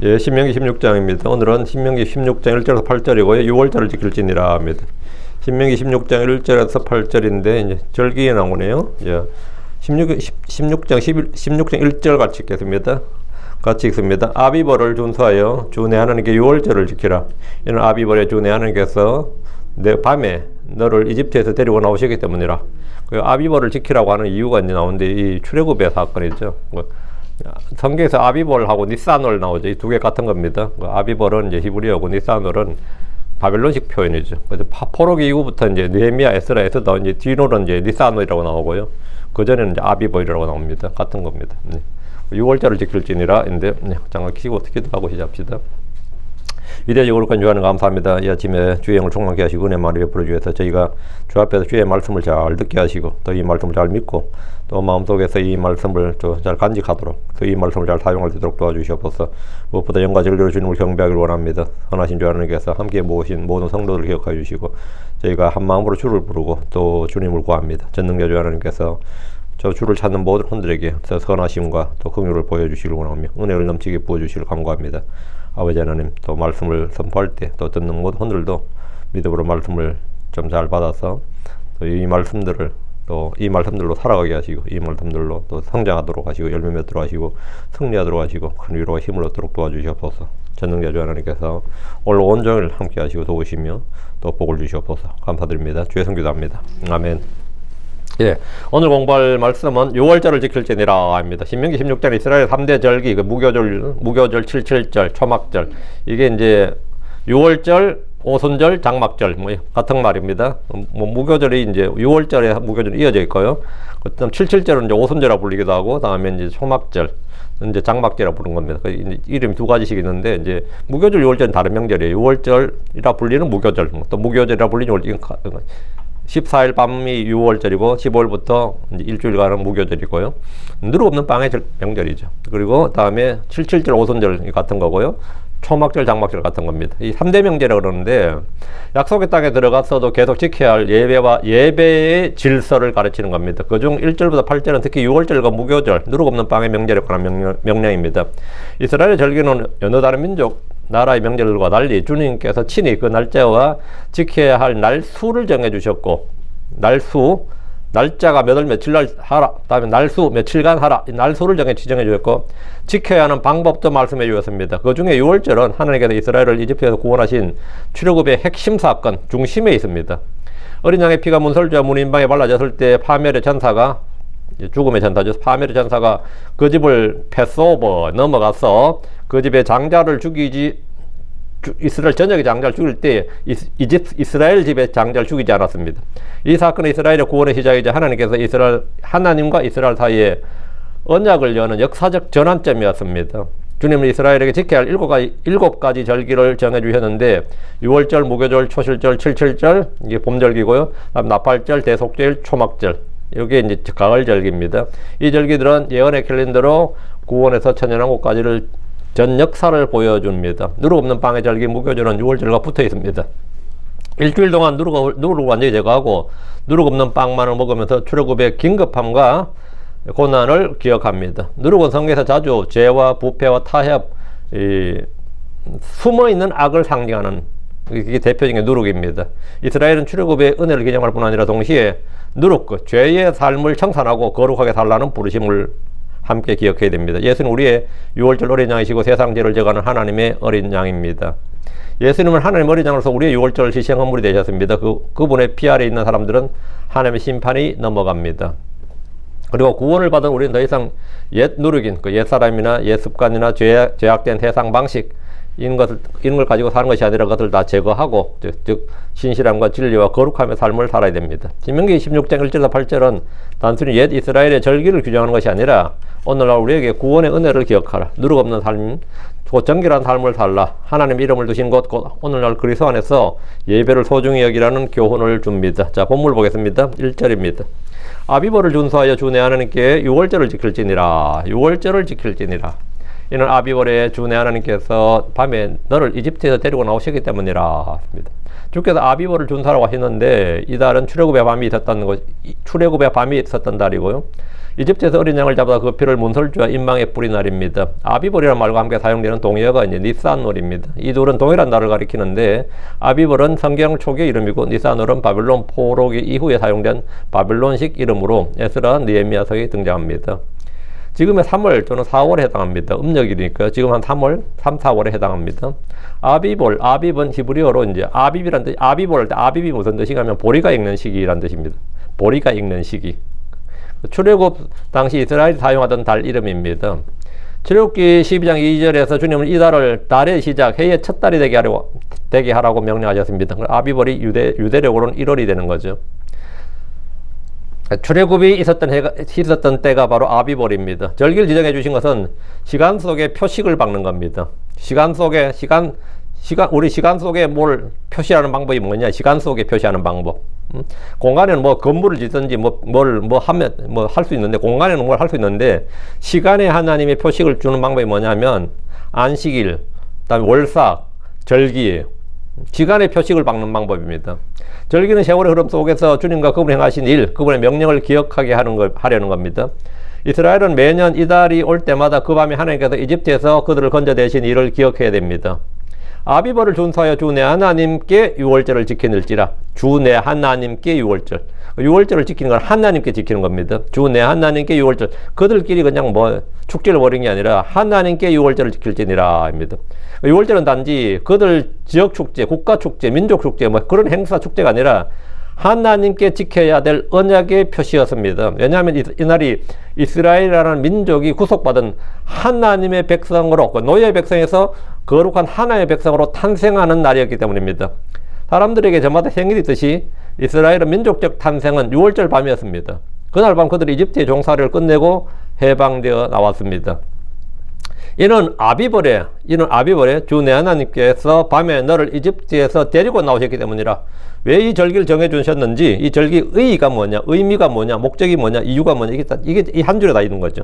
예, 신명기 16장입니다. 오늘은 신명기 16장 1절에서 8절이고요. 6월절을 지킬지니라 합니다. 신명기 16장 1절에서 8절인데 이제 절기에 나오네요. 예, 16장 1절 같이 읽겠습니다. 같이 읽습니다. 아비벌을 준수하여 주 내 하나님께 6월절을 지키라. 이는 아비벌에 주 내 하나님께서 내 밤에 너를 이집트에서 데리고 나오시기 때문이라. 그 아비벌을 지키라고 하는 이유가 이제 나오는데 이 출애굽의 사건이죠. 성경에서 아비벌하고 니산월 나오죠. 이 두 개 같은 겁니다. 아비벌은 이제 히브리어고 니산월은 바벨론식 표현이죠. 그래서 포로기 이후부터 이제 느헤미야, 에스라, 에스더 이제 뒤로는 이제 니산월이라고 나오고요. 그 전에는 이제 아비벌이라고 나옵니다. 같은 겁니다. 6월절을 지킬지니라인데 잠깐 키고 기도하고 시작합시다. 위대하시고 거룩한 주 하나님 감사합니다. 이 아침에 주의 영을 충만케 하시고 은혜 많이 베풀어 주셔서 저희가 주 앞에서 주의 말씀을 잘 듣게 하시고 또 이 말씀을 잘 믿고 또 마음속에서 이 말씀을 잘 간직하도록 또 이 말씀을 잘 사용할 수 있도록 도와주시옵소서. 무엇보다 영과 진리로 주님을 경배하기를 원합니다. 선하신 주 하나님께서 함께 모으신 모든 성도들을 기억하여 주시고 저희가 한 마음으로 주를 부르고 또 주님을 구합니다. 전능자 주 하나님께서 저 주를 찾는 모든 분들에게 선하심과 또 긍휼을 보여주시길 원하며 은혜를 넘치게 부어주시길 간구합니다. 아버지 하나님, 또 말씀을 선포할 때 또 듣는 모든 분들도 믿음으로 말씀을 좀 잘 받아서 또 이 말씀들을 또 이 말씀들로 살아가게 하시고 이 말씀들로 또 성장하도록 하시고 열매 맺도록 하시고 승리하도록 하시고 큰 위로와 힘을 얻도록 도와주시옵소서. 전능자 주 하나님께서 오늘 온종일 함께 하시고 도우시며 또 복을 주시옵소서. 감사드립니다. 주의 성기도합니다. 아멘. 예, 오늘 공부할 말씀은 6월절을 지킬지니라 합니다. 신명기 16장 이스라엘 3대 절기, 무교절 77절, 초막절. 이게 이제 6월절, 오순절, 장막절, 같은 말입니다. 무교절이 이제 6월절에 무교절이 이어져 있고요. 그다음 77절은 이제 오순절이라고 불리기도 하고, 다음에 이제 초막절, 이제 장막절이라고 부르는 겁니다. 이름이 두 가지씩 있는데, 이제 무교절, 6월절은 다른 명절이에요. 6월절이라 불리는 무교절, 또 무교절이라 불리는 14일 밤이 6월절이고 15일부터 일주일간은 무교절이고요. 누룩 없는 빵의 명절이죠. 그리고 다음에 77절 오순절 같은 거고요. 초막절 장막절 같은 겁니다. 이 3대 명절이라고 그러는데 약속의 땅에 들어갔어도 계속 지켜야 할 예배의 질서를 가르치는 겁니다. 그중 1절부터 8절은 특히 6월절과 무교절 누룩 없는 빵의 명절에 관한 명령입니다. 이스라엘의 절기는 여느 다른 민족 나라의 명절과 달리 주님께서 친히 그 날짜와 지켜야 할 날수를 정해주셨고, 날짜가 몇 월 며칠 날 하라, 다음에 날수 며칠간 하라, 이 날수를 지정해 주셨고 지켜야 하는 방법도 말씀해 주셨습니다. 그 중에 6월절은 하나님께서 이스라엘을 이집트에서 구원하신 출애굽의 핵심 사건 중심에 있습니다. 어린 양의 피가 문설주와 문인방에 발라졌을 때 파멸의 전사가, 죽음의 전사죠. 파멸의 전사가 그 집을 패스오버 넘어가서 그 집의 장자를 이스라엘 전역의 장자를 죽일 때 이스라엘 집의 장자를 죽이지 않았습니다. 이 사건은 이스라엘의 구원의 시작이자 하나님과 이스라엘 사이에 언약을 여는 역사적 전환점이었습니다. 주님은 이스라엘에게 지켜야 할 7가지 절기를 정해주셨는데 6월절, 무교절, 초실절, 77절 이게 봄절기고요. 다음 나팔절, 대속절, 초막절 이게 이제 가을절기입니다. 이 절기들은 예언의 캘린더로 구원에서 천년왕국까지를 전 역사를 보여줍니다. 누룩 없는 빵의 절기 무교절은 6월절과 붙어 있습니다. 일주일 동안 누룩을 완전히 제거하고 누룩 없는 빵만을 먹으면서 출애굽의 긴급함과 고난을 기억합니다. 누룩은 성경에서 자주 죄와 부패와 타협, 숨어있는 악을 상징하는 이게 대표적인 누룩입니다. 이스라엘은 출애굽의 은혜를 기념할 뿐 아니라 동시에 누룩, 죄의 삶을 청산하고 거룩하게 살라는 부르심을 함께 기억해야 됩니다. 예수는 우리의 6월절 어린 양이시고 세상 죄를 져가는 하나님의 어린 양입니다. 예수님은 하나님 어린 양으로서 우리의 6월절 희생 헌물이 되셨습니다. 그분의 피 아래 있는 사람들은 하나님의 심판이 넘어갑니다. 그리고 구원을 받은 우리는 더 이상 옛 누룩인 옛 사람이나 옛 습관이나 죄악된 세상 방식 이런 걸 가지고 사는 것이 아니라 그것을 다 제거하고 즉 신실함과 진리와 거룩함의 삶을 살아야 됩니다. 신명기 16장 1절에서 8절은 단순히 옛 이스라엘의 절기를 규정하는 것이 아니라 오늘날 우리에게 구원의 은혜를 기억하라. 누룩 없는 삶, 곧 정결한 삶을 살라. 하나님 이름을 두신 곳 오늘날 그리스도 안에서 예배를 소중히 여기라는 교훈을 줍니다. 자, 본문 보겠습니다. 1절입니다. 아비벌을 준수하여 주 내 하나님께 6월절을 지킬지니라. 6월절을 지킬지니라. 이는 아비벌에 주 내 하나님께서 밤에 너를 이집트에서 데리고 나오시기 때문이라. 주께서 아비벌을 준수하라고 하셨는데 이 달은 출애굽의 밤이 있었던 달이고요. 이집트에서 어린 양을 잡아 그 피를 문설주와 인망에 뿌린 날입니다. 아비벌이라는 말과 함께 사용되는 동의어가 이제 니산월입니다. 이 둘은 동일한 날을 가리키는데 아비벌은 성경 초기 이름이고 니산월은 바벨론 포로기 이후에 사용된 바벨론식 이름으로 에스라 느헤미야서에 등장합니다. 지금의 3월 또는 4월에 해당합니다. 음력이니까 지금 한 3월, 3, 4월에 해당합니다. 아빕은 히브리어로 이제 아빕이란 뜻, 아비볼 할 때 아빕이 무슨 뜻인가 하면 보리가 익는 시기란 뜻입니다. 보리가 익는 시기. 출애굽 당시 이스라엘이 사용하던 달 이름입니다. 출애굽기 12장 2절에서 주님은 이 달을 달의 시작, 해의 첫 달이 되게 하라고 명령하셨습니다. 아비벌이 유대력으로는 1월이 되는 거죠. 출애굽이 있었던 때가 바로 아비벌입니다. 절기를 지정해 주신 것은 시간 속에 표식을 박는 겁니다. 우리 시간 속에 뭘 표시하는 방법이 뭐냐? 시간 속에 표시하는 방법. 공간에는 뭐 건물을 짓든지 할 수 있는데, 공간에는 뭘 할 수 있는데, 시간에 하나님의 표식을 주는 방법이 뭐냐면 안식일, 그다음에 월삭, 절기예요. 시간의 표식을 박는 방법입니다. 절기는 세월의 흐름 속에서 주님과 그분이 행하신 일, 그분의 명령을 기억하게 하려는 겁니다. 이스라엘은 매년 이달이 올 때마다 그 밤에 하나님께서 이집트에서 그들을 건져내신 일을 기억해야 됩니다. 아비벌을 준수하여 주 내 하나님께 유월절을 지키는지라. 주 내 하나님께 유월절. 유월절을 지키는 건 하나님께 지키는 겁니다. 주 내 하나님께 유월절. 그들끼리 그냥 축제를 벌인 게 아니라 하나님께 유월절을 지킬지니라입니다. 유월절은 단지 그들 지역 축제, 국가 축제, 민족 축제 그런 행사 축제가 아니라 하나님께 지켜야 될 언약의 표시였습니다. 왜냐하면 이 날이 이스라엘이라는 민족이 구속받은 하나님의 백성으로, 노예의 백성에서 거룩한 하나님의 백성으로 탄생하는 날이었기 때문입니다. 사람들에게 저마다 생일이 있듯이 이스라엘의 민족적 탄생은 6월절 밤이었습니다. 그날 밤 그들이 이집트의 종살이를 끝내고 해방되어 나왔습니다. 이는 아비벌에 주 내 하나님께서 밤에 너를 이집트에서 데리고 나오셨기 때문이라. 왜 이 절기를 정해 주셨는지, 이 절기 의의가 뭐냐, 의미가 뭐냐, 목적이 뭐냐, 이유가 뭐냐, 이게 이 한 줄에 다 있는 거죠.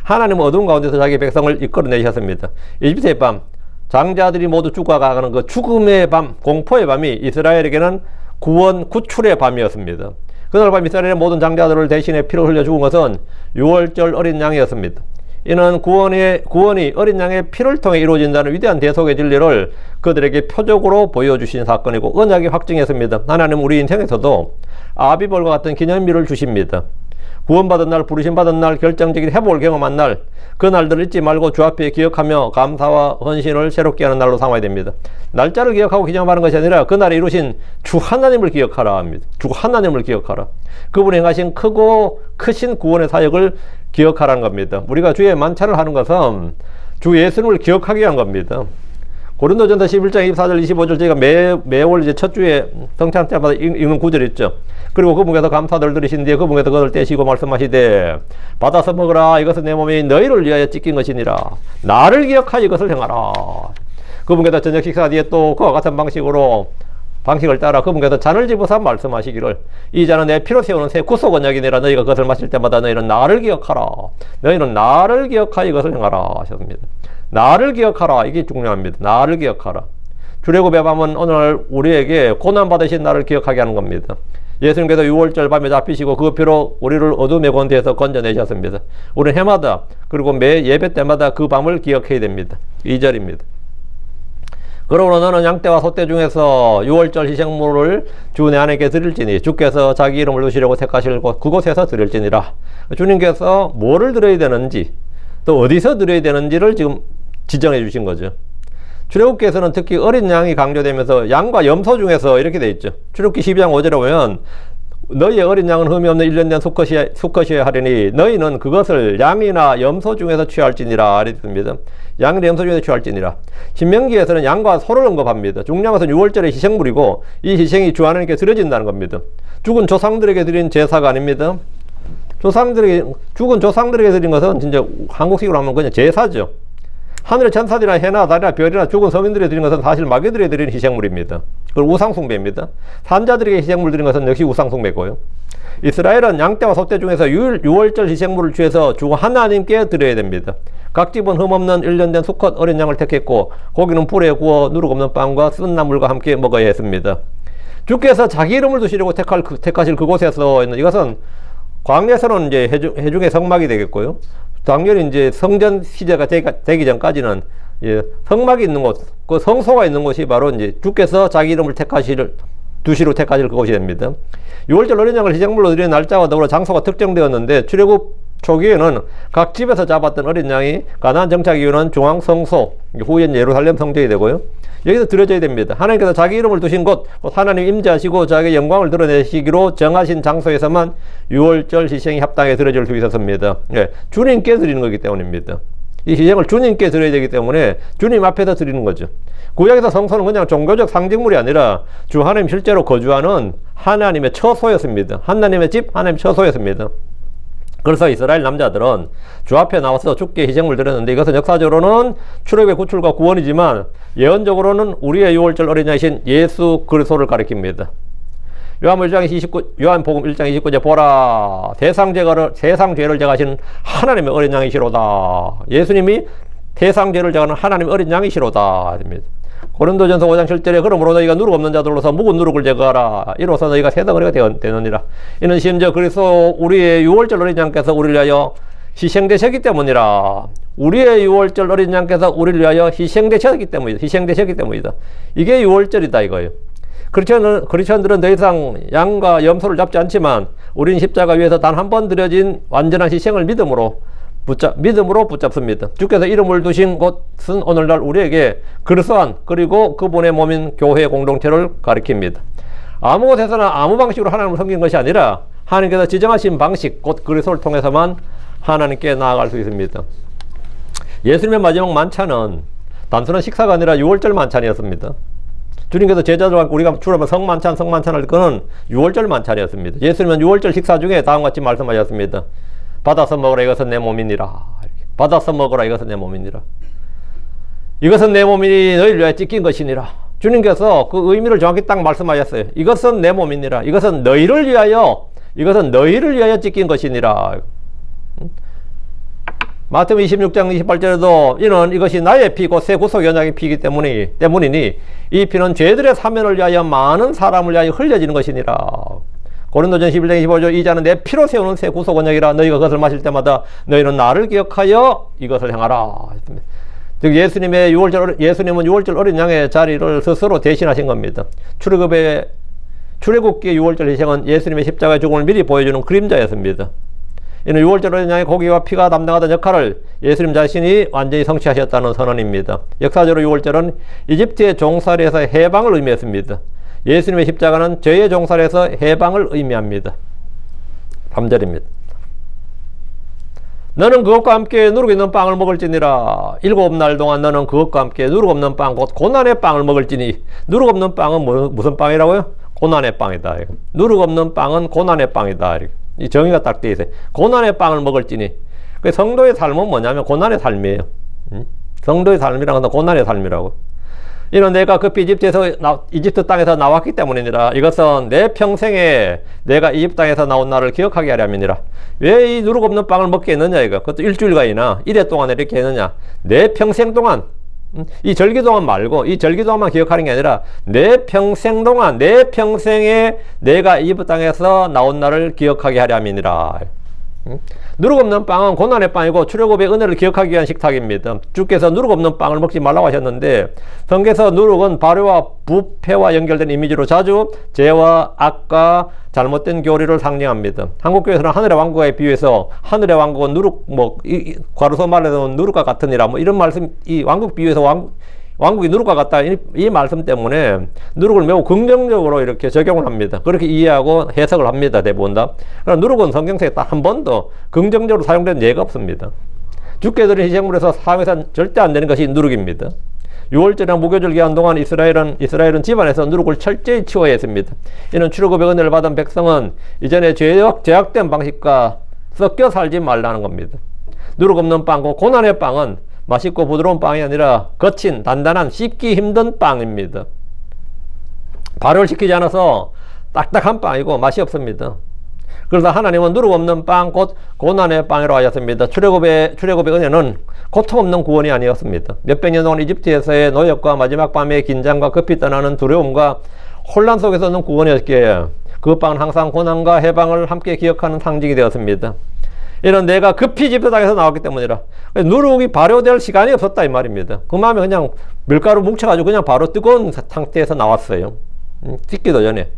하나님은 어두운 가운데서 자기 백성을 이끌어내셨습니다. 이집트의 밤, 장자들이 모두 죽어가는 그 죽음의 밤, 공포의 밤이 이스라엘에게는 구출의 밤이었습니다. 그날 밤 이스라엘의 모든 장자들을 대신에 피를 흘려 죽은 것은 6월절 어린 양이었습니다. 이는 구원이 어린 양의 피를 통해 이루어진다는 위대한 대속의 진리를 그들에게 표적으로 보여주신 사건이고 언약이 확증했습니다. 하나님은 우리 인생에서도 아비벌과 같은 기념일을 주십니다. 구원받은 날, 부르심받은 날, 결정적인 회복을 경험한 날, 그 날들을 잊지 말고 주 앞에 기억하며 감사와 헌신을 새롭게 하는 날로 삼아야 됩니다. 날짜를 기억하고 기념하는 것이 아니라 그날에 이루신 주 하나님을 기억하라 합니다. 주 하나님을 기억하라. 그분이 행하신 크고 크신 구원의 사역을 기억하라는 겁니다. 우리가 주의 만찬을 하는 것은 주 예수님을 기억하기 위한 겁니다. 고린도전서 11장 24절 25절 저희가 매월 이제 첫 주에 성찬 때마다 읽는 구절 있죠. 그리고 그분께서 감사를 들으신 뒤에 그분께서 그것을 떼시고 말씀하시되 받아서 먹으라. 이것은 내 몸이 너희를 위하여 찢긴 것이니라. 나를 기억하여 이것을 행하라. 그분께서 저녁 식사 뒤에 또 그와 같은 방식을 따라 그분께서 잔을 집어서 말씀하시기를 이 잔은 내 피로 세우는 새 구속 언약이니라. 너희가 그것을 마실 때마다 너희는 나를 기억하라. 너희는 나를 기억하여 이것을 행하라 하셨습니다. 나를 기억하라. 이게 중요합니다. 나를 기억하라. 출애굽의 밤은 오늘 우리에게 고난받으신 나를 기억하게 하는 겁니다. 예수님께서 6월절 밤에 잡히시고 그 피로 우리를 어둠의 권세에서 건져내셨습니다. 우리는 해마다 그리고 매 예배 때마다 그 밤을 기억해야 됩니다. 2절입니다. 그러므로 너는 양떼와 소떼 중에서 6월절 희생물을 주 내 하나님께 드릴지니 주께서 자기 이름을 두시려고 택하실 곳 그곳에서 드릴지니라. 주님께서 뭐를 드려야 되는지 또 어디서 드려야 되는지를 지금 지정해 주신 거죠. 출애굽기에서는 특히 어린 양이 강조되면서 양과 염소 중에서 이렇게 돼 있죠. 출애굽기 12장 5절에 보면 너희의 어린 양은 흠이 없는 1년 된 수컷이어야 하리니 너희는 그것을 양이나 염소 중에서 취할지니라 이랬습니다. 양이나 염소 중에서 취할지니라. 신명기에서는 양과 소를 언급합니다. 중량은 6월절의 희생물이고 이 희생이 주 하나님께 드려진다는 겁니다. 죽은 조상들에게 드린 제사가 아닙니다. 죽은 조상들에게 드린 것은 진짜 한국식으로 하면 그냥 제사죠. 하늘의 천사들이나 해나 달이나 별이나 죽은 성인들이 드린 것은 사실 마귀들이 드린 희생물입니다. 그리고 우상숭배입니다. 산자들에게 희생물 드린 것은 역시 우상숭배고요. 이스라엘은 양떼와 소떼 중에서 6월절 희생물을 취해서 주 하나님께 드려야 됩니다. 각 집은 흠없는 1년 된 수컷 어린 양을 택했고 고기는 불에 구워 누룩 없는 빵과 쓴 나물과 함께 먹어야 했습니다. 주께서 자기 이름을 두시려고 택하실 그곳에서 이것은 광야에서는 이제 회중의 성막이 되겠고요. 당연히 이제 성전 시대가 되기 전까지는 예, 성막이 있는 곳, 그 성소가 있는 곳이 바로 이제 주께서 자기 이름을 두시로 택하실 그곳이 됩니다. 6월절 어린 양을 희생물로 드리는 날짜와 더불어 장소가 특정되었는데 출애굽 초기에는 각 집에서 잡았던 어린 양이 가나안 정착 이후는 중앙 성소, 후엔 예루살렘 성전이 되고요. 여기서 드려져야 됩니다. 하나님께서 자기 이름을 두신 곳, 하나님 임재하시고 자기의 영광을 드러내시기로 정하신 장소에서만 6월절 희생이 합당하게 드려질 수 있었습니다. 예, 주님께 드리는 거기 때문입니다. 이 희생을 주님께 드려야 되기 때문에 주님 앞에서 드리는 거죠. 구약에서 성소는 그냥 종교적 상징물이 아니라 주 하나님 실제로 거주하는 하나님의 처소였습니다. 하나님의 집, 하나님의 처소였습니다. 그래서 이스라엘 남자들은 주 앞에 나와서 주께 희생물 드렸는데 이것은 역사적으로는 출애굽의 구출과 구원이지만 예언적으로는 우리의 6월절 어린 양이신 예수 그리스도를 가리킵니다. 요한복음 1장 29절 보라 세상 죄를 제하시는 하나님의 어린 양이시로다. 예수님이 세상 죄를 제하는 하나님의 어린 양이시로다. 고린도전서 5장 7절에 그러므로 너희가 누룩 없는 자들로서 묵은 누룩을 제거하라. 이로써 너희가 세덩어리가 되느니라. 이는 심지어 그리스도 우리의 6월절 어린 양께서 우리를 위하여 희생되셨기 때문이라. 우리의 6월절 어린 양께서 우리를 위하여 희생되셨기 때문이다. 이게 6월절이다 이거예요. 크리스천들은 더 이상 양과 염소를 잡지 않지만 우리는 십자가 위에서 단 한 번 드려진 완전한 희생을 믿음으로 붙잡습니다. 주께서 이름을 두신 곳은 오늘날 우리에게 그리스도안 그리고 그분의 몸인 교회 공동체를 가리킵니다. 아무 곳에서나 아무 방식으로 하나님을 섬기는 것이 아니라 하나님께서 지정하신 방식 곧 그리스도를 통해서만 하나님께 나아갈 수 있습니다. 예수님의 마지막 만찬은 단순한 식사가 아니라 6월절 만찬이었습니다. 주님께서 제자들과 우리가 주로 성만찬을 그는 6월절 만찬이었습니다. 예수님은 6월절 식사 중에 다음과 같이 말씀하셨습니다. 받아서 먹으라 이것은 내 몸이니라. 받아서 먹으라 이것은 내 몸이니라. 이것은 내 몸이 너희를 위하여 찢긴 것이니라. 주님께서 그 의미를 정확히 딱 말씀하셨어요. 이것은 내 몸이니라. 이것은 너희를 위하여 찢긴 것이니라. 마태복음 26장 28절에도 이는 이것이 나의 피 곧 새 구속 언약의 피이기 때문이니 이 피는 죄들의 사면을 위하여 많은 사람을 위하여 흘려지는 것이니라. 고린도전 11장 25절 이자는 내 피로 세우는 새 구속 언약이라. 너희가 그것을 마실 때마다 너희는 나를 기억하여 이것을 행하라. 즉 예수님은 6월절 어린 양의 자리를 스스로 대신하신 겁니다. 출애굽기의 6월절 희생은 예수님의 십자가의 죽음을 미리 보여주는 그림자였습니다. 이는 6월절 어린 양의 고기와 피가 담당하던 역할을 예수님 자신이 완전히 성취하셨다는 선언입니다. 역사적으로 6월절은 이집트의 종살이에서 해방을 의미했습니다. 예수님의 십자가는 죄의 종살이에서 해방을 의미합니다. 3절입니다. 너는 그것과 함께 누룩 있는 빵을 먹을지니라. 7날 동안 너는 그것과 함께 누룩 없는 빵 곧 고난의 빵을 먹을지니. 누룩 없는 빵은 무슨 빵이라고요? 고난의 빵이다. 누룩 없는 빵은 고난의 빵이다. 이 정의가 딱 되어 있어요. 고난의 빵을 먹을지니. 성도의 삶은 뭐냐면 고난의 삶이에요. 성도의 삶이란 건 고난의 삶이라고. 이는 내가 급히 이집트 땅에서 나왔기 때문이니라. 이것은 내 평생에 내가 이집트 땅에서 나온 날을 기억하게 하려면이라. 왜 이 누룩 없는 빵을 먹게 했느냐 이거. 그것도 일주일간이나 이래 동안 이렇게 했느냐. 내 평생 동안 이 절기 동안 말고 이 절기 동안만 기억하는 게 아니라 내 평생 동안 내 평생에 내가 이집트 땅에서 나온 날을 기억하게 하려 함이니라. 누룩 없는 빵은 고난의 빵이고 출애굽의 은혜를 기억하기 위한 식탁입니다. 주께서 누룩 없는 빵을 먹지 말라고 하셨는데 성경에서 누룩은 발효와 부패와 연결된 이미지로 자주 죄와 악과 잘못된 교리를 상징합니다. 한국교회에서는 하늘의 왕국에 비유해서 하늘의 왕국은 누룩 과로서 말해서 누룩과 같으니라 이런 말씀, 이 왕국 비유해서 왕국이 누룩과 같다 이 말씀 때문에 누룩을 매우 긍정적으로 이렇게 적용을 합니다. 그렇게 이해하고 해석을 합니다. 대부분 다. 그러나 누룩은 성경책에 딱 한 번도 긍정적으로 사용된 예가 없습니다. 주께 드린 희생물에서 사용해서는 절대 안 되는 것이 누룩입니다. 6월절이나 무교절 기간 동안 이스라엘은 집안에서 누룩을 철저히 치워야 했습니다. 이는 출애굽의 은혜를 받은 백성은 이전에 죄악된 방식과 섞여 살지 말라는 겁니다. 누룩 없는 빵, 고난의 빵은 맛있고 부드러운 빵이 아니라 거친, 단단한, 씹기 힘든 빵입니다. 발효를 시키지 않아서 딱딱한 빵이고 맛이 없습니다. 그래서 하나님은 누룩 없는 빵, 곧 고난의 빵이라고 하셨습니다. 출애굽의 은혜는 고통 없는 구원이 아니었습니다. 몇백 년 동안 이집트에서의 노역과 마지막 밤의 긴장과 급히 떠나는 두려움과 혼란 속에서는 구원이었기에 그 빵은 항상 고난과 해방을 함께 기억하는 상징이 되었습니다. 이런 내가 급히 집도당에서 나왔기 때문이라 누룩이 발효될 시간이 없었다 이 말입니다. 그 마음에 그냥 밀가루 뭉쳐가지고 그냥 바로 뜨거운 상태에서 나왔어요. 씻기도 전에.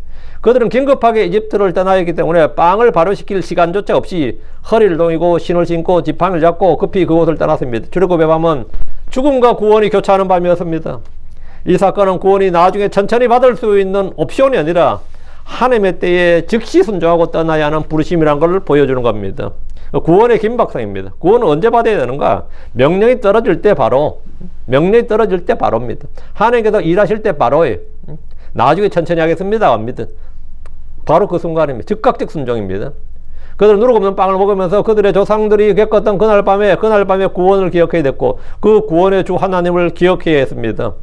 그들은 긴급하게 이집트를 떠나야 했기 때문에 빵을 발효시킬 시간조차 없이 허리를 동이고 신을 신고 지팡이를 잡고 급히 그곳을 떠났습니다. 출애굽의 밤은 죽음과 구원이 교차하는 밤이었습니다. 이 사건은 구원이 나중에 천천히 받을 수 있는 옵션이 아니라 하나님의 때에 즉시 순종하고 떠나야 하는 부르심이라는 걸 보여주는 겁니다. 구원의 긴박성입니다. 구원은 언제 받아야 되는가? 명령이 떨어질 때 바로, 명령이 떨어질 때 바로입니다. 하나님께서 일하실 때 바로예요. 나중에 천천히 하겠습니다. 합니다. 바로 그 순간입니다. 즉각적 순종입니다. 그들은 누룩 없는 빵을 먹으면서 그들의 조상들이 겪었던 그날 밤에 구원을 기억해야 됐고 그 구원의 주 하나님을 기억해야 했습니다.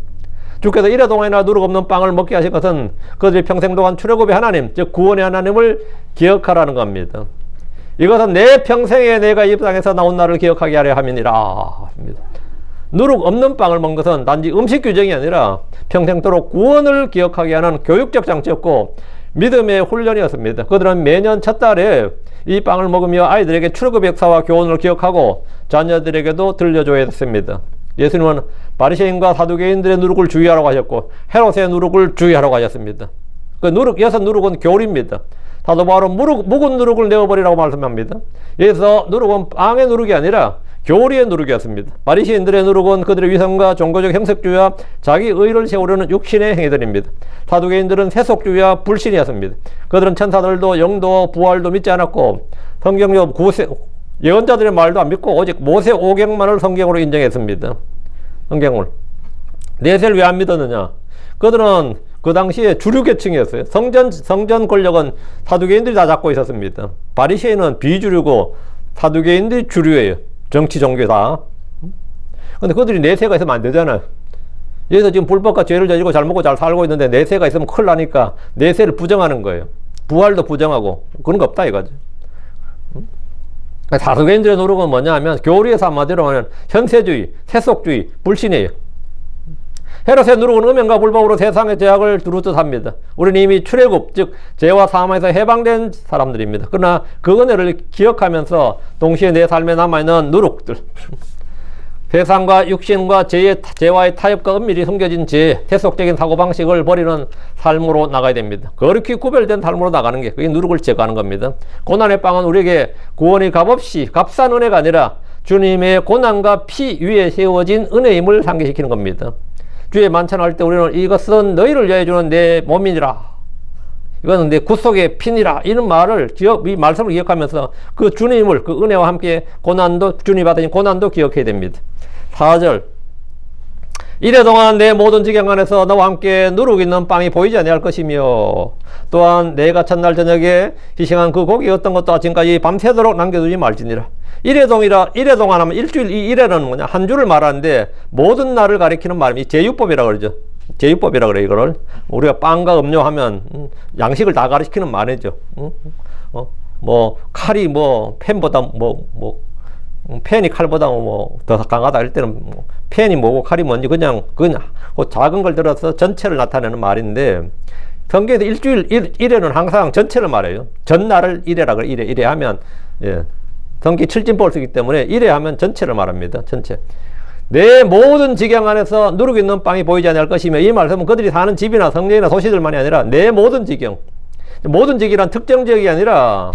주께서 이래 동안이나 누룩 없는 빵을 먹게 하신 것은 그들이 평생 동안 출애굽의 하나님, 즉 구원의 하나님을 기억하라는 겁니다. 이것은 내 평생에 내가 이 땅에서 나온 날을 기억하게 하려 함이니라. 누룩 없는 빵을 먹는 것은 단지 음식 규정이 아니라 평생도록 구원을 기억하게 하는 교육적 장치였고 믿음의 훈련이었습니다. 그들은 매년 첫 달에 이 빵을 먹으며 아이들에게 출애굽 역사와 교훈을 기억하고 자녀들에게도 들려줘야 했습니다. 예수님은 바리새인과 사두개인들의 누룩을 주의하라고 하셨고 헤롯의 누룩을 주의하라고 하셨습니다. 그 누룩, 여섯 누룩은 교리입니다. 사도 바울은 묵은 누룩을 내어버리라고 말씀합니다. 그래서 누룩은 빵의 누룩이 아니라 교리의 누룩이었습니다. 바리새인들의 누룩은 그들의 위선과 종교적 형식주의와 자기 의를 세우려는 육신의 행위들입니다. 사두개인들은 세속주의와 불신이었습니다. 그들은 천사들도 영도 부활도 믿지 않았고 성경적 예언자들의 말도 안 믿고 오직 모세 오경만을 성경으로 인정했습니다. 성경을. 내세를 왜 안 믿었느냐? 그들은 그 당시에 주류계층이었어요. 성전 권력은 사두개인들이 다 잡고 있었습니다. 바리새인은 비주류고 사두개인들이 주류예요. 정치, 종교 다. 근데 그들이 내세가 있으면 안 되잖아요. 여기서 지금 불법과 죄를 저지르고 잘 먹고 잘 살고 있는데 내세가 있으면 큰일 나니까 내세를 부정하는 거예요. 부활도 부정하고 그런 거 없다 이거죠. 사두개인들의 노력은 뭐냐 하면 교리에서 한마디로 하면 현세주의, 세속주의, 불신이에요. 헤롯의 누룩은 음행과 불법으로 세상의 죄악을 두루 뜻합니다. 우리는 이미 출애굽, 즉 죄와 사망에서 해방된 사람들입니다. 그러나 그 은혜를 기억하면서 동시에 내 삶에 남아있는 누룩들, 세상과 육신과 죄와의 타협과 은밀히 숨겨진 죄, 세속적인 사고방식을 버리는 삶으로 나가야 됩니다. 거룩히 구별된 삶으로 나가는 게 그게 누룩을 제거하는 겁니다. 고난의 빵은 우리에게 구원이 값없이 값싼 은혜가 아니라 주님의 고난과 피 위에 세워진 은혜임을 상기시키는 겁니다. 주에 만찬할 때 우리는 이것은 너희를 위하여 주는 내 몸이니라, 이것은 내 구속의 피니라, 이런 이 말씀을 기억하면서 그 주님을, 그 은혜와 함께 고난도, 주님이 받으신 고난도 기억해야 됩니다. 4절. 이래 동안 내 모든 지경 안에서 너와 함께 누룩 있는 빵이 보이지 아니할 것이며 또한 내가 첫날 저녁에 희생한 그 고기 어떤 것도 아침까지 밤새도록 남겨두지 말지니라. 이래 동안 하면 일주일, 이 이래는 뭐냐, 한 주를 말하는데 모든 날을 가리키는 말입니다. 제육법이라고 그러죠. 제육법이라 그래. 이거를 우리가 빵과 음료 하면 양식을 다 가리키는 말이죠. 뭐 칼이 뭐 펜보다 펜이 칼보다 더 강하다 할 때는 펜이 뭐고 칼이 뭔지 그냥 그 작은 걸 들어서 전체를 나타내는 말인데 성경에서 일주일 1회는 항상 전체를 말해요. 전날을 1회라 그래. 1회 하면 성경 7진법을 쓰기 때문에 1회 하면 전체를 말합니다. 전체. 내 모든 지경 안에서 누룩 있는 빵이 보이지 않을 것이며, 이 말씀은 그들이 사는 집이나 성내나 도시들만이 아니라 내 모든 지경, 모든 지역이란 특정 지역이 아니라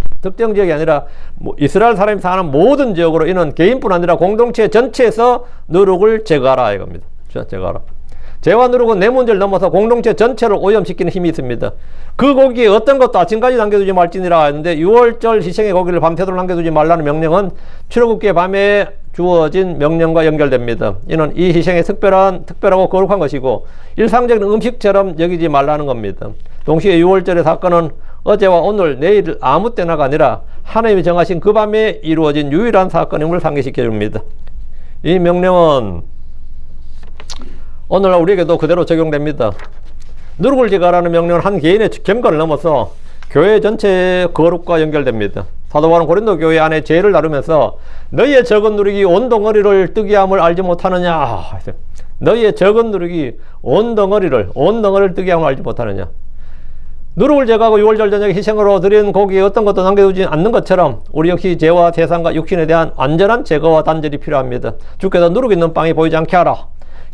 이스라엘 사람이 사는 모든 지역으로 이는 개인뿐 아니라 공동체 전체에서 누룩을 제거하라 이겁니다. 제거하라. 죄와 누룩은 내 문제를 넘어서 공동체 전체를 오염시키는 힘이 있습니다. 그 고기에 어떤 것도 아침까지 남겨두지 말지니라 했는데 6월절 희생의 고기를 밤새도록 남겨두지 말라는 명령은 출애굽기의 밤에 주어진 명령과 연결됩니다. 이는 이 희생이 특별하고 거룩한 것이고 일상적인 음식처럼 여기지 말라는 겁니다. 동시에 6월절의 사건은 어제와 오늘, 내일 아무 때나가 아니라 하나님이 정하신 그 밤에 이루어진 유일한 사건임을 상기시켜 줍니다. 이 명령은 오늘날 우리에게도 그대로 적용됩니다. 누룩을 제거하라는 명령은 한 개인의 경건을 넘어서 교회 전체의 거룩과 연결됩니다. 사도 바울은 고린도 교회 안에 죄를 다루면서 너희의 적은 누룩이 온 덩어리를 뜨게 함을 알지 못하느냐. 너희의 적은 누룩이 온 덩어리를 뜨게 함을 알지 못하느냐. 누룩을 제거하고 유월절 저녁에 희생으로 드린 고기에 어떤 것도 남겨두지 않는 것처럼 우리 역시 죄와 세상과 육신에 대한 완전한 제거와 단절이 필요합니다. 주께서 누룩 있는 빵이 보이지 않게 하라.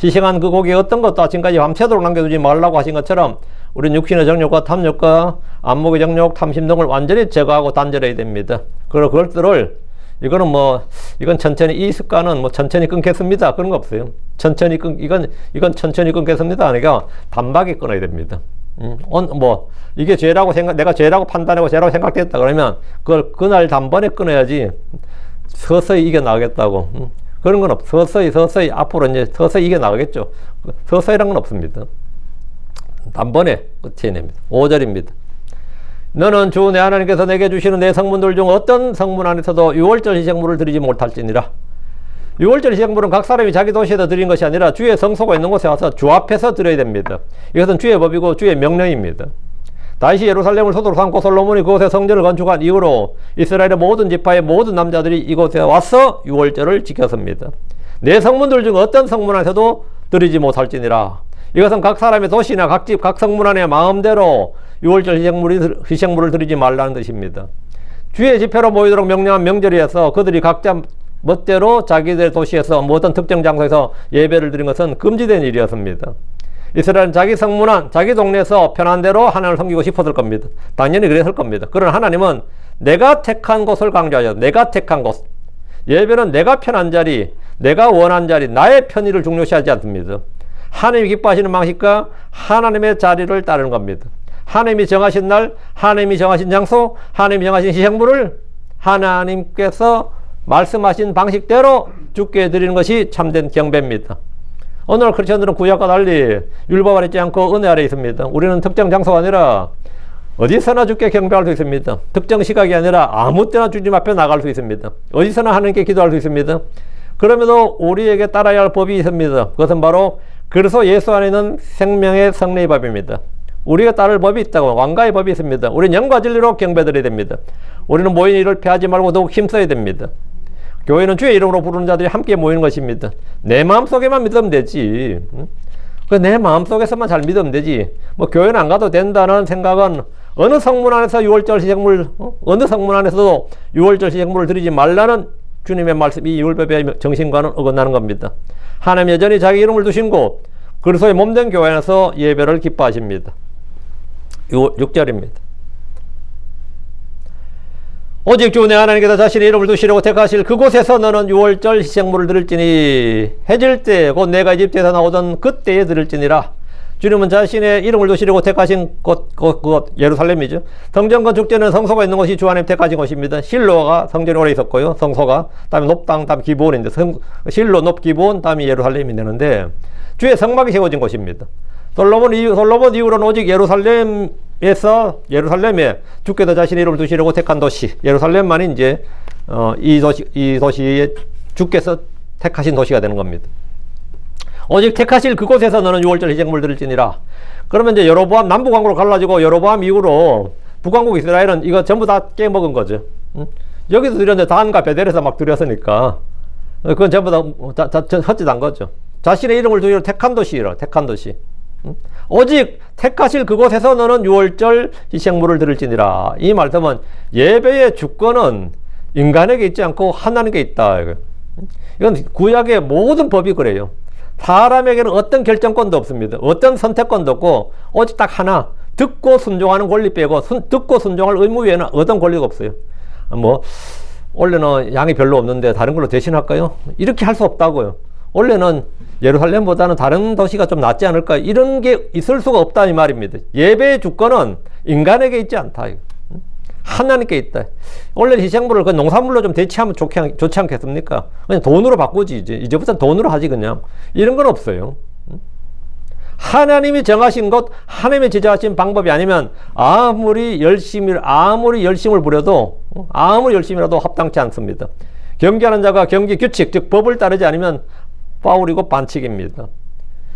희생한 그 고기에 어떤 것도 아침까지 밤새도록 남겨두지 말라고 하신 것처럼 우리는 육신의 정욕과 탐욕과 안목의 정욕, 탐심 등을 완전히 제거하고 단절해야 됩니다. 그리고 그것들을 이건 천천히, 이 습관은 천천히 끊겠습니다. 그런 거 없어요. 이건 천천히 끊겠습니다. 그러니까 단박에 끊어야 됩니다. 이게 죄라고 내가 죄라고 판단하고 죄라고 생각됐다 그러면 그걸 그날 단번에 끊어야지 서서히 이겨나가겠다고. 그런 건 없어. 서서히 앞으로 이제 서서히 이겨나가겠죠. 서서히란 건 없습니다. 단번에 끝이 냅니다. 5절입니다. 너는 주 내 하나님께서 내게 주시는 내 성문들 중 어떤 성문 안에서도 유월절 희생물을 드리지 못할지니라. 유월절 희생물은 각 사람이 자기 도시에서 드린 것이 아니라 주의 성소가 있는 곳에 와서 주 앞에서 드려야 됩니다. 이것은 주의 법이고 주의 명령입니다. 다시 예루살렘을 소도로 삼고 솔로몬이 그곳에 성전을 건축한 이후로 이스라엘의 모든 지파의 모든 남자들이 이곳에 와서 유월절을 지켰습니다. 내 성문들 중 어떤 성문 안에서도 드리지 못할지니라. 이것은 각 사람의 도시나 각 집, 각 성문 안에 마음대로 유월절 희생물을 드리지 말라는 뜻입니다. 주의 집회로 모이도록 명령한 명절이어서 그들이 각자 멋대로 자기들 도시에서 어떤 특정 장소에서 예배를 드린 것은 금지된 일이었습니다. 이스라엘은 자기 성문 안, 자기 동네에서 편한 대로 하나님을 섬기고 싶었을 겁니다. 당연히 그랬을 겁니다. 그러나 하나님은 내가 택한 곳을 강조하죠. 내가 택한 곳. 예배는 내가 편한 자리, 내가 원한 자리, 나의 편의를 중요시하지 않습니다. 하나님이 기뻐하시는 방식과 하나님의 자리를 따르는 겁니다. 하나님이 정하신 날, 하나님이 정하신 장소, 하나님이 정하신 희생물을 하나님께서 말씀하신 방식대로 주께 드리는 것이 참된 경배입니다. 오늘 크리스천들은 구약과 달리 율법 아래 있지 않고 은혜 아래 있습니다. 우리는 특정 장소가 아니라 어디서나 주께 경배할 수 있습니다. 특정 시각이 아니라 아무 때나 주님 앞에 나갈 수 있습니다. 어디서나 하나님께 기도할 수 있습니다. 그럼에도 우리에게 따라야 할 법이 있습니다. 그것은 바로 그리스도 예수 안에 있는 생명의 성례의 법입니다. 우리가 따를 법이 있다고, 왕가의 법이 있습니다. 우리는 영과 진리로 경배드려야 됩니다. 우리는 모인 일을 피하지 말고 더욱 힘써야 됩니다. 교회는 주의 이름으로 부르는 자들이 함께 모이는 것입니다. 내 마음속에만 믿으면 되지. 내 마음속에서만 잘 믿으면 되지. 교회는 안 가도 된다는 생각은 어느 성문 안에서 유월절 희생물, 어느 성문 안에서도 유월절 희생물을 드리지 말라는 주님의 말씀, 이 율법의 정신과는 어긋나는 겁니다. 하나님 여전히 자기 이름을 두신 곳, 그리스도의 몸된 교회 안에서 예배를 기뻐하십니다. 6절입니다. 오직 주 내 하나님께서 자신의 이름을 두시려고 택하실 그곳에서 너는 유월절 희생물을 드릴지니 해질 때 곧 내가 이집트에서 나오던 그때에 드릴지니라. 주님은 자신의 이름을 두시려고 택하신 곳 예루살렘이죠. 성전 건축 때는 성소가 있는 곳이 주 하나님 택하신 곳입니다. 실로가 성전이 오래 있었고요. 성소가 다음에 높당, 다음에 기브온인데 실로, 높, 기브온, 다음에 예루살렘이 되는데 주의 성막이 세워진 곳입니다. 솔로몬 이후로는 오직 예루살렘에 주께서 자신의 이름을 두시려고 택한 도시 예루살렘만이 이제 이 도시에 주께서 택하신 도시가 되는 겁니다. 오직 택하실 그곳에서 너는 유월절 희생물 드릴지니라. 그러면 이제 여로보암 남북왕국으로 갈라지고 여로보암 이후로 북왕국 이스라엘은 이거 전부 다 깨먹은 거죠. 여기서 드렸는데 단과 베델에서 막 드렸으니까 그건 전부 다 헛짓한 거죠. 자신의 이름을 두시려 택한 도시라, 택한 도시. 오직 택하실 그곳에서 너는 유월절 희생물을 드릴지니라. 이 말씀은 예배의 주권은 인간에게 있지 않고 하나님께 있다. 이건 구약의 모든 법이 그래요. 사람에게는 어떤 결정권도 없습니다. 어떤 선택권도 없고 오직 딱 하나, 듣고 순종하는 권리 빼고 듣고 순종할 의무 외에는 어떤 권리가 없어요. 원래는 양이 별로 없는데 다른 걸로 대신할까요? 이렇게 할 수 없다고요. 원래는 예루살렘보다는 다른 도시가 좀 낫지 않을까, 이런 게 있을 수가 없다 이 말입니다. 예배의 주권은 인간에게 있지 않다. 하나님께 있다. 원래 희생물을 그 농산물로 좀 대체하면 좋지 않겠습니까? 그냥 돈으로 바꾸지. 이제부터는 돈으로 하지 그냥. 이런 건 없어요. 하나님이 정하신 것, 하나님이 제정하신 방법이 아니면 아무리 열심을 부려도 아무리 열심이라도 합당치 않습니다. 경계하는 자가 경계 규칙, 즉 법을 따르지 않으면 파울이고 반칙입니다.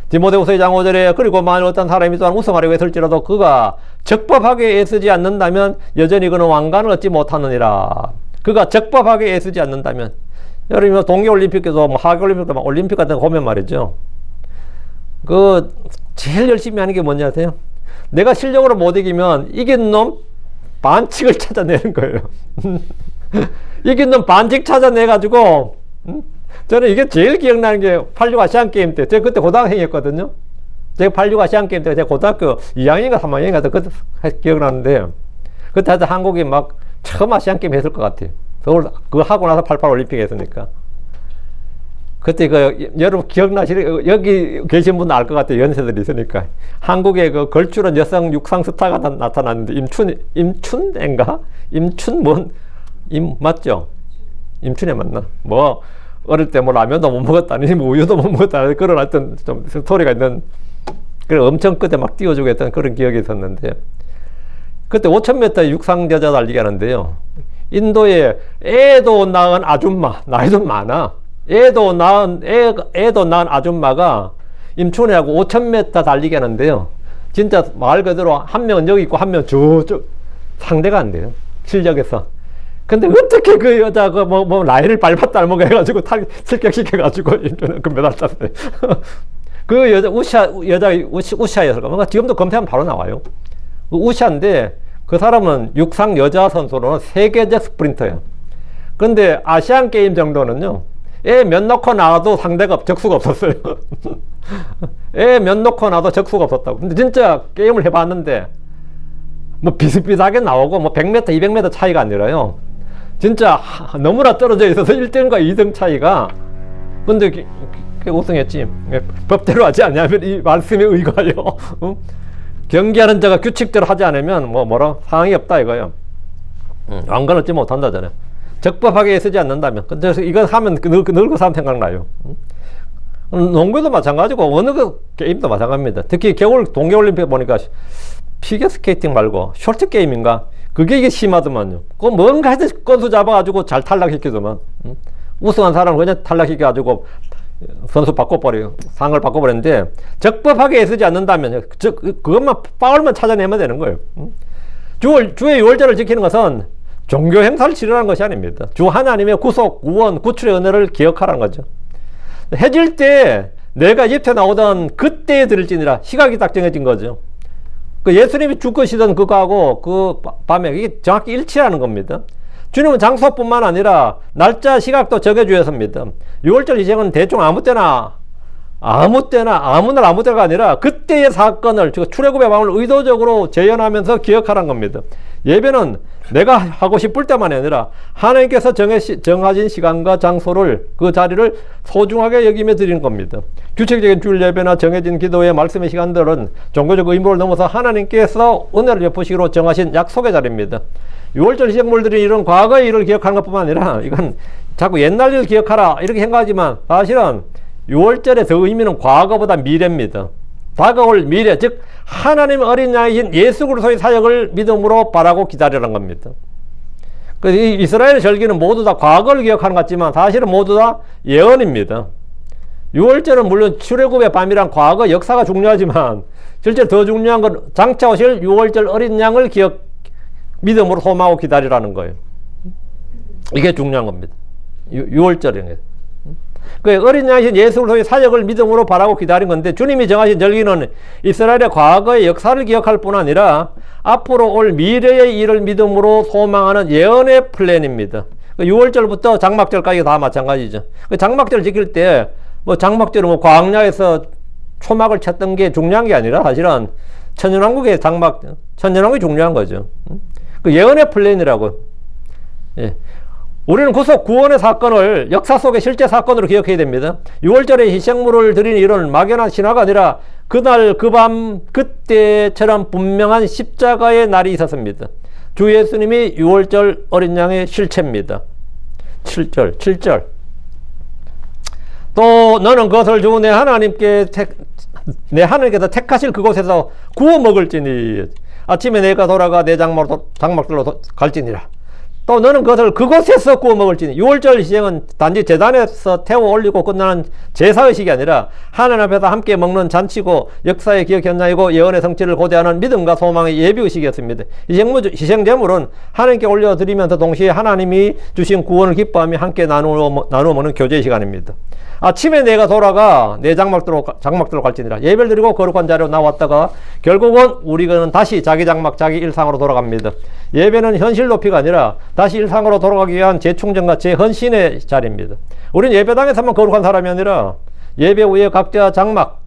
디모데후서 2장 5절에 그리고 만일 어떤 사람이 또한 우승하려고 했을지라도 그가 적법하게 애쓰지 않는다면 여전히 그는 왕관을 얻지 못하느니라. 그가 적법하게 애쓰지 않는다면, 여러분 동계올림픽에도 하계올림픽도 올림픽 같은 거 보면 말이죠. 제일 열심히 하는 게 뭔지 아세요? 내가 실력으로 못 이기면 이긴 놈 반칙을 찾아내는 거예요. 이긴 놈 반칙 찾아내가지고, 저는 이게 제일 기억나는 게 86 아시안게임 때, 제가 그때 고등학생이었거든요. 제가 86 아시안게임 때 제가 고등학교 2학년인가 3학년인가 그때 기억나는데, 그때 하여튼 한국이 막 처음 아시안게임 했을 것 같아요. 서울, 그거 하고 나서 88 올림픽 했으니까. 그때 여러분 기억나시는, 여기 계신 분은 알 것 같아요. 연세들이 있으니까. 한국에 걸출한 여성 육상 스타가 나타났는데, 임춘인가? 맞죠? 임춘애 맞나? 어릴 때 라면도 못 먹었다니, 우유도 못 먹었다니, 그런 하여튼 좀 스토리가 있는, 엄청 끝에 막 띄워주고 했던 그런 기억이 있었는데, 그때 5000m 육상 여자 달리기 하는데요. 인도에 애도 낳은 아줌마, 나이도 많아. 애도 낳은 아줌마가 임춘애하고 5000m 달리기 하는데요. 진짜 말 그대로 한 명은 여기 있고 한 명은 저쪽, 상대가 안 돼요. 실력에서. 근데 어떻게 그 여자 라인을 밟았다 해가지고 실격시켜가지고 임춘애 금메달 땄어요. 그 여자 우샤였을 겁니다. 지금도 검색하면 바로 나와요. 우샤인데 그 사람은 육상 여자 선수로는 세계적 스프린터예요. 근데 아시안 게임 정도는요, 애 몇 넣고 나와도 적수가 없었어요. 애 몇 넣고 나와도 적수가 없었다고. 근데 진짜 게임을 해봤는데 비슷비슷하게 나오고 100m, 200m 차이가 아니라요. 진짜 너무나 떨어져 있어서 1등과 2등 차이가. 근데 우승했지. 법대로 하지 않냐면 이 말씀에 의거하여. 경기하는 자가 규칙대로 하지 않으면 상황이 없다 이거예요. 왕관 얻지 못한다잖아요. 적법하게 쓰지 않는다면. 근데 이거 하면 늙어서 하면 생각나요. 농구도 마찬가지고 어느 게임도 마찬가지입니다. 특히 겨울 동계올림픽 보니까 피겨스케이팅 말고 쇼트 게임인가? 그게 이게 심하더만요. 뭔가 해도 건수 잡아가지고 잘 탈락시키더만. 우승한 사람은 그냥 탈락시켜가지고 선수 바꿔버려요. 상을 바꿔버렸는데, 적법하게 쓰지 않는다면, 그것만, 파울만 찾아내면 되는 거예요. 주의 유월절을 지키는 것은 종교 행사를 치르라는 것이 아닙니다. 주 하나님의 구속, 구원, 구출의 은혜를 기억하라는 거죠. 해질 때 내가 입에 나오던 그때에 들을지니라, 시각이 딱 정해진 거죠. 예수님이 죽으시던 그거하고 그 밤에 이게 정확히 일치하는 겁니다. 주님은 장소뿐만 아니라 날짜, 시각도 정해주셨습니다. 6월절 희생은 대충 아무 때나 아무 때가 아니라 그때의 사건을, 출애굽의 밤을 의도적으로 재현하면서 기억하라는 겁니다. 예배는 내가 하고 싶을 때만이 아니라 하나님께서 정하신 시간과 장소를, 그 자리를 소중하게 여기며 드리는 겁니다. 규칙적인 주일 예배나 정해진 기도의 말씀의 시간들은 종교적 의무를 넘어서 하나님께서 은혜를 베푸시기로 정하신 약속의 자리입니다. 6월절 희생물들이 이런 과거의 일을 기억하는 것뿐만 아니라, 이건 자꾸 옛날 일을 기억하라 이렇게 생각하지만, 사실은 6월절의 더 의미는 과거보다 미래입니다. 다가올 미래, 즉 하나님 어린 양이신 예수 그리스도의 사역을 믿음으로 바라고 기다리라는 겁니다. 이 이스라엘 절기는 모두 다 과거를 기억하는 것 같지만 사실은 모두 다 예언입니다. 6월절은 물론 출애굽의 밤이란 과거 역사가 중요하지만, 실제 더 중요한 건 장차 오실 6월절 어린 양을 믿음으로 소망하고 기다리라는 거예요. 이게 중요한 겁니다. 6월절이에요. 그 어린 양이신 예수 그리스도의 사역을 믿음으로 바라고 기다린 건데, 주님이 정하신 절기는 이스라엘의 과거의 역사를 기억할 뿐 아니라 앞으로 올 미래의 일을 믿음으로 소망하는 예언의 플랜입니다. 6월절부터 장막절까지 다 마찬가지죠. 장막절 지킬 때 장막절은 광야에서 초막을 쳤던 게 중요한 게 아니라 사실은 천년왕국의 천년왕국이 중요한 거죠. 그 예언의 플랜이라고. 예. 우리는 구원의 사건을 역사 속의 실제 사건으로 기억해야 됩니다. 6월절에 희생물을 드리는 일은 막연한 신화가 아니라 그날 그 밤 그때처럼 분명한 십자가의 날이 있었습니다. 주 예수님이 6월절 어린 양의 실체입니다. 7절. 또 너는 그것을 주 내 하나님께서 택하실 그곳에서 구워 먹을지니, 아침에 내가 돌아가 내 장막들로 갈지니라. 또 너는 그것을 그곳에서 구워 먹을지니. 6월절 희생은 단지 제단에서 태워 올리고 끝나는 제사의식이 아니라 하나님 앞에서 함께 먹는 잔치고 역사의 기억 현장이고 예언의 성취를 고대하는 믿음과 소망의 예비의식이었습니다. 희생제물은 하나님께 올려드리면서 동시에 하나님이 주신 구원을 기뻐하며 함께 나누어 먹는 교제의 시간입니다. 아침에 내가 돌아가 내 장막들로 갈지니라. 예배를 드리고 거룩한 자리로 나왔다가 결국은 우리는 다시 자기 장막, 자기 일상으로 돌아갑니다. 예배는 현실 높이가 아니라 다시 일상으로 돌아가기 위한 재충전과 재헌신의 자리입니다. 우리는 예배당에서만 거룩한 사람이 아니라 예배 후에 각자 장막,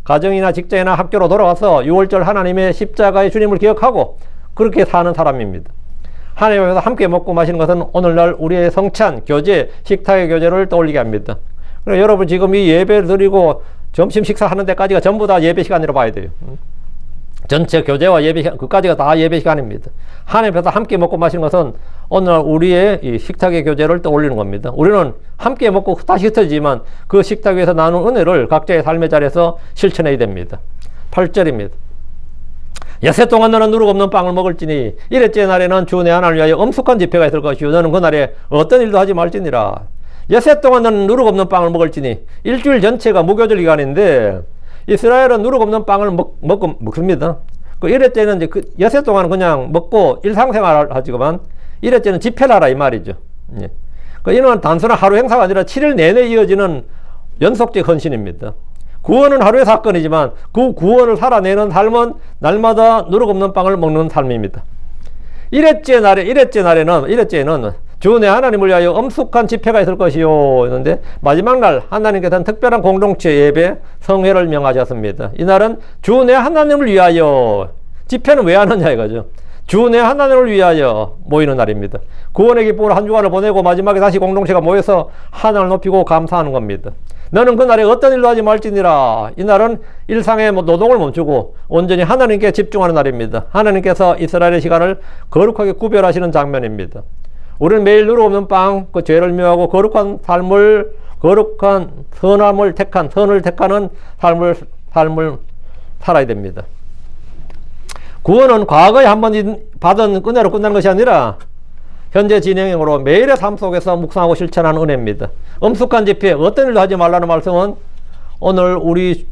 가정이나 직장이나 학교로 돌아가서 6월절 하나님의 십자가의 주님을 기억하고 그렇게 사는 사람입니다. 하나님 앞에서 함께 먹고 마시는 것은 오늘날 우리의 성찬, 교제, 식탁의 교제를 떠올리게 합니다. 그래서 여러분 지금 이 예배를 드리고 점심 식사하는 데까지가 전부 다 예배 시간이라고 봐야 돼요. 전체 교제와 예배 시간, 그까지가 다 예배 시간입니다. 하나님 앞에서 함께 먹고 마시는 것은 오늘 우리의 이 식탁의 교제를 떠올리는 겁니다. 우리는 함께 먹고 다시 흩어지지만 그 식탁 위에서 나눈 은혜를 각자의 삶의 자리에서 실천해야 됩니다. 8절입니다. 여세 동안 너는 누룩 없는 빵을 먹을지니 이랬째 날에는 주 내 하나님을 위하여 엄숙한 집회가 있을 것이요 너는 그 날에 어떤 일도 하지 말지니라. 여세 동안 너는 누룩 없는 빵을 먹을지니 일주일 전체가 무교절 기간인데 이스라엘은 누룩 없는 빵을 먹습니다. 그 이랬째는 이제 그 여세 동안은 그냥 먹고 일상생활을 하지만 이랬째는 집회를 하라 이 말이죠. 예. 그 이는 단순한 하루 행사가 아니라 7일 내내 이어지는 연속적 헌신입니다. 구원은 하루의 사건이지만 그 구원을 살아내는 삶은 날마다 누룩 없는 빵을 먹는 삶입니다. 이랬째는 주 내 하나님을 위하여 엄숙한 집회가 있을 것이요. 했는데 마지막 날 하나님께서는 특별한 공동체 예배 성회를 명하셨습니다. 이날은 주 내 하나님을 위하여 집회는 왜 하느냐 이거죠. 주 내 하나님을 위하여 모이는 날입니다. 구원의 기쁨으로 한 주간을 보내고 마지막에 다시 공동체가 모여서 하나님을 높이고 감사하는 겁니다. 너는 그날에 어떤 일도 하지 말지니라. 이날은 일상의 노동을 멈추고 온전히 하나님께 집중하는 날입니다. 하나님께서 이스라엘의 시간을 거룩하게 구별하시는 장면입니다. 우리는 매일 누룩 없는 빵, 그 죄를 멸하고 거룩한 선을 택하는 삶을 살아야 됩니다. 구원은 과거에 한번 받은 은혜로 끝나는 것이 아니라 현재 진행형으로 매일의 삶 속에서 묵상하고 실천하는 은혜입니다. 엄숙한 집회, 어떤 일도 하지 말라는 말씀은 오늘 우리의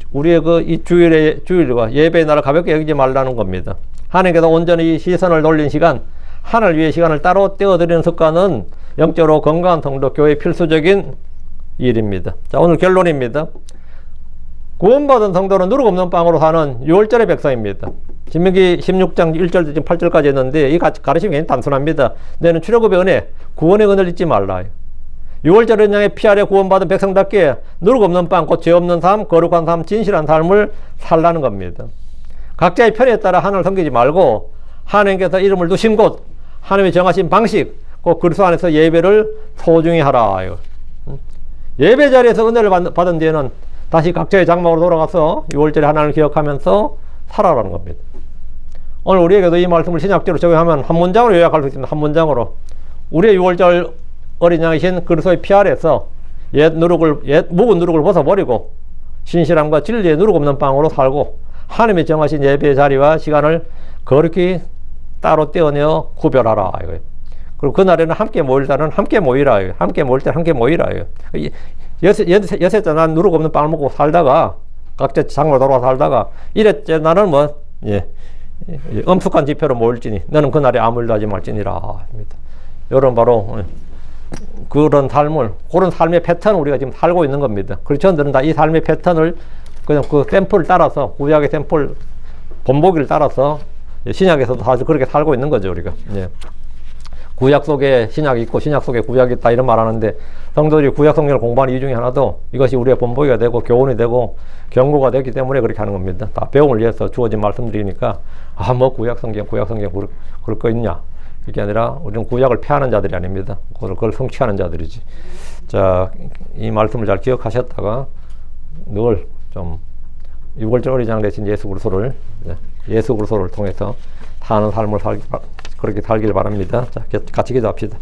이 주일과 예배의 날을 가볍게 여기지 말라는 겁니다. 하나님께서 온전히 시선을 돌린 시간, 하나님을 위해 시간을 따로 떼어드리는 습관은 영적으로 건강한 성도, 교회의 필수적인 일입니다. 자, 오늘 결론입니다. 구원받은 성도는 누룩 없는 빵으로 사는 6월절의 백성입니다. 신명기 16장 1절부터 8절까지 했는데 이 가르침이 굉장히 단순합니다. 너는 출애굽의 은혜, 구원의 은혜를 잊지 말라. 6월절을 향해 피 아래 구원받은 백성답게 누룩 없는 빵, 곧 죄 없는 삶, 거룩한 삶, 진실한 삶을 살라는 겁니다. 각자의 편에 따라 하나님을 섬기지 말고 하나님께서 이름을 두신 곳, 하나님이 정하신 방식, 꼭 그리스도 안에서 예배를 소중히 하라. 예배 자리에서 은혜를 받은 뒤에는 다시 각자의 장막으로 돌아가서 6월절에 하나님을 기억하면서 살아라는 겁니다. 오늘 우리에게도 이 말씀을 신약적으로 적용하면 한 문장으로 요약할 수 있습니다. 한 문장으로. 우리의 6월절 어린 양이신 그리스도의 피 아래서 옛 묵은 누룩을 벗어버리고 신실함과 진리의 누룩 없는 빵으로 살고 하나님이 정하신 예배의 자리와 시간을 거룩히 따로 떼어내어 구별하라. 이거예요. 그리고 그날에는 함께 모일 때는 함께 모이라. 이거예요. 함께 모일 때는 함께 모이라. 이거예요. 여섯째 난 누룩 없는 빵을 먹고 살다가 각자 장으로 돌아와 살다가 이랬째 나는 엄숙한 집회로 모일지니 너는 그날에 아무 일도 하지 말지니라. 여러분 바로 그런 삶의 패턴을 우리가 지금 살고 있는 겁니다. 그리스도인들은 다 이 삶의 패턴을 그냥 그 샘플을 따라서 구약의 샘플 본보기를 따라서 신약에서도 아주 그렇게 살고 있는 거죠 우리가. 예. 구약 속에 신약이 있고 신약 속에 구약이 있다 이런 말 하는데 성도들이 구약 성경을 공부하는 이유 중에 하나도 이것이 우리의 본보기가 되고 교훈이 되고 경고가 되기 때문에 그렇게 하는 겁니다. 다 배움을 위해서 주어진 말씀드리니까 구약 성경 그럴 거 있냐 이게 아니라 우리는 구약을 폐하는 자들이 아닙니다. 그걸 성취하는 자들이지. 자, 이 말씀을 잘 기억하셨다가 늘 좀 6월절 어린양 대신 예수 그리스도를 통해서 사는 삶을 그렇게 살길 바랍니다. 자, 같이 기도합시다.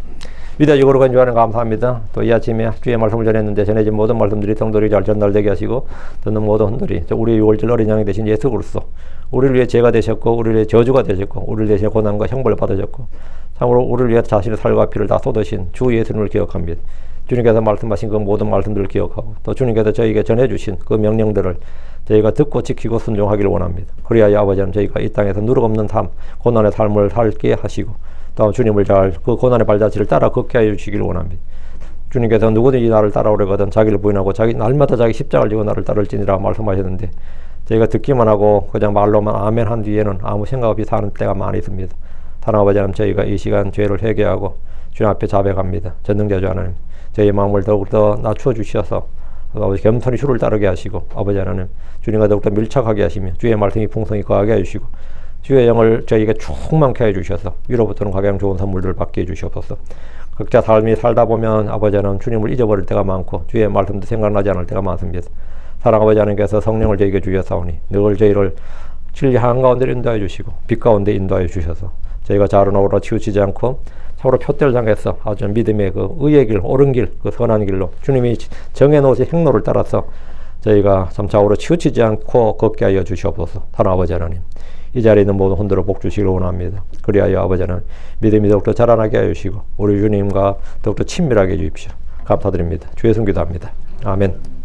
위대하고 거룩한 주 하나님 감사합니다. 또 이 아침에 주의 말씀을 전했는데 전해진 모든 말씀들이 성도들이 잘 전달되게 하시고 듣는 모든 분들이 우리 6월절 어린 양이 되신 예수 그리스도 우리를 위해 죄가 되셨고 우리를 위해 저주가 되셨고 우리를 대신 고난과 형벌을 받으셨고 참으로 우리를 위해 자신의 살과 피를 다 쏟으신 주 예수님을 기억합니다. 주님께서 말씀하신 그 모든 말씀들을 기억하고 또 주님께서 저희에게 전해주신 그 명령들을 저희가 듣고 지키고 순종하기를 원합니다. 그리하여 아버지는 저희가 이 땅에서 누룩 없는 삶, 고난의 삶을 살게 하시고 또 주님을 잘 그 고난의 발자취를 따라 걷게 하여 주시기를 원합니다. 주님께서 누구든지 나를 따라오려거든 자기를 부인하고 날마다 자기 십자가를 지고 나를 따를지니라 말씀하셨는데 저희가 듣기만 하고 그냥 말로만 아멘 한 뒤에는 아무 생각 없이 사는 때가 많이 있습니다. 사랑하는 아버지 하나님, 저희가 이 시간 죄를 회개하고 주님 앞에 자백합니다. 전능자주 하나님, 저희 마음을 더욱더 낮추어 주셔서 아버지 겸손히 주를 따르게 하시고, 아버지 하나님 주님과 더욱더 밀착하게 하시며 주의 말씀이 풍성히 거하게 해주시고, 주의 영을 저희에게 충만케 해주셔서 위로부터는 가장 좋은 선물들을 받게 해주시옵소서. 각자 삶이 살다 보면 아버지 하나님 주님을 잊어버릴 때가 많고 주의 말씀도 생각나지 않을 때가 많습니다. 사랑 아버지 하나님께서 성령을 저희에게 주셨사오니 늘 저희를 진리 한가운데 인도하여 주시고 빛 가운데 인도하여 주셔서 저희가 자로 나오라 치우치지 않고 서로 표대를 향해서 아주 믿음의 그 의의 길, 옳은 길, 그 선한 길로 주님이 정해놓으신 행로를 따라서 저희가 참 좌우로 치우치지 않고 걷게 하여 주시옵소서. 사랑 아버지 하나님, 이 자리에 있는 모든 혼들을 복 주시기를 원합니다. 그리하여 아버지 하나님 믿음이 더욱더 자라나게 하여 주시고 우리 주님과 더욱더 친밀하게 해 주십시오. 감사드립니다. 주의 손 기도합니다. 아멘.